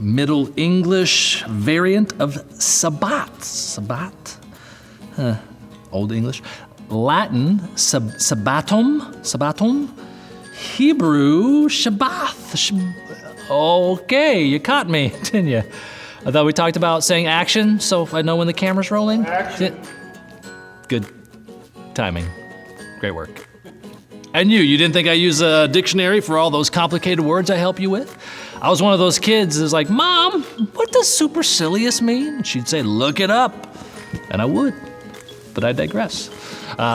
Middle English variant of Sabbat. Sabbat? Old English. Latin, sabbatum. Hebrew, Shabbath. Okay, you caught me, didn't you? I thought we talked about saying action, so I know when the camera's rolling. Action. Good timing. Great work. And you didn't think I use a dictionary for all those complicated words I help you with? I was one of those kids that's like, Mom, what does supercilious mean? And she'd say, look it up. And I would, but I digress.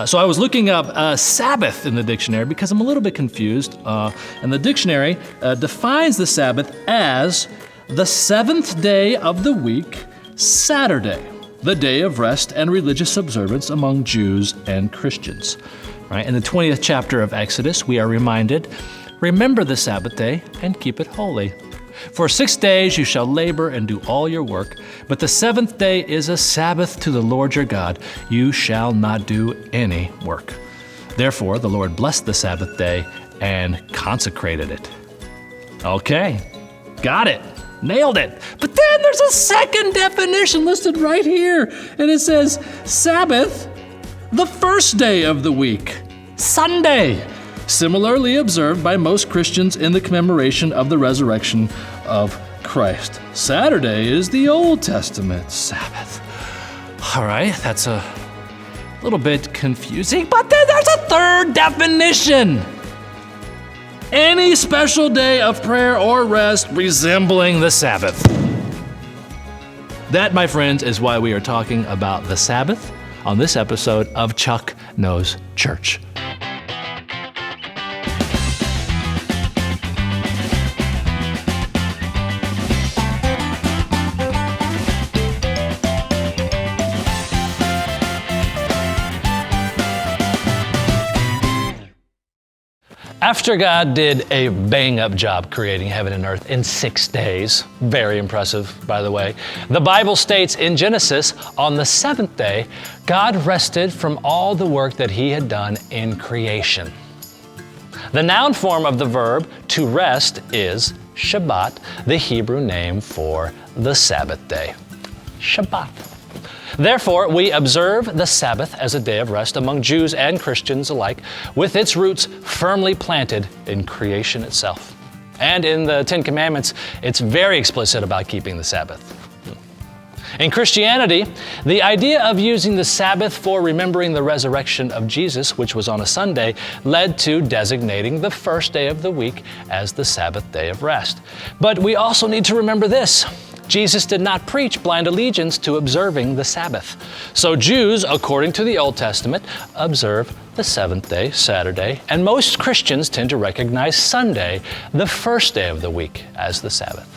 So I was looking up Sabbath in the dictionary because I'm a little bit confused. And the dictionary defines the Sabbath as the seventh day of the week, Saturday, the day of rest and religious observance among Jews and Christians. Right? In the 20th chapter of Exodus, we are reminded, remember the Sabbath day and keep it holy. For 6 days you shall labor and do all your work, but the seventh day is a Sabbath to the Lord your God. You shall not do any work. Therefore, the Lord blessed the Sabbath day and consecrated it. Okay, got it. Nailed it. But then there's a second definition listed right here. And it says, Sabbath, the first day of the week, Sunday, similarly observed by most Christians in the commemoration of the resurrection of Christ. Saturday is the Old Testament Sabbath. All right, that's a little bit confusing, but then there's a third definition. Any special day of prayer or rest resembling the Sabbath. That, my friends, is why we are talking about the Sabbath on this episode of Chuck Knows Church. After God did a bang-up job creating heaven and earth in 6 days, very impressive, by the way, the Bible states in Genesis, on the seventh day, God rested from all the work that He had done in creation. The noun form of the verb to rest is Shabbat, the Hebrew name for the Sabbath day. Shabbat. Therefore, we observe the Sabbath as a day of rest among Jews and Christians alike, with its roots firmly planted in creation itself. And in the Ten Commandments, it's very explicit about keeping the Sabbath. In Christianity, the idea of using the Sabbath for remembering the resurrection of Jesus, which was on a Sunday, led to designating the first day of the week as the Sabbath day of rest. But we also need to remember this. Jesus did not preach blind allegiance to observing the Sabbath. So Jews, according to the Old Testament, observe the seventh day, Saturday, and most Christians tend to recognize Sunday, the first day of the week, as the Sabbath.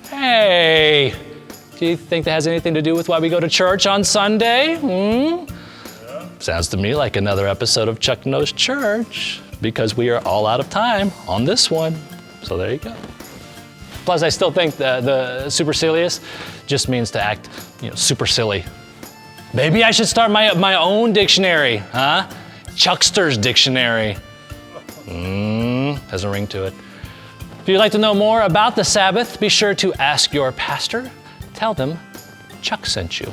Hey, do you think that has anything to do with why we go to church on Sunday? Yeah. Sounds to me like another episode of Chuck Knows Church, because we are all out of time on this one. So there you go. Plus, I still think the supercilious just means to act, super silly. Maybe I should start my own dictionary, huh? Chuckster's dictionary. Has a ring to it. If you'd like to know more about the Sabbath, be sure to ask your pastor. Tell them Chuck sent you.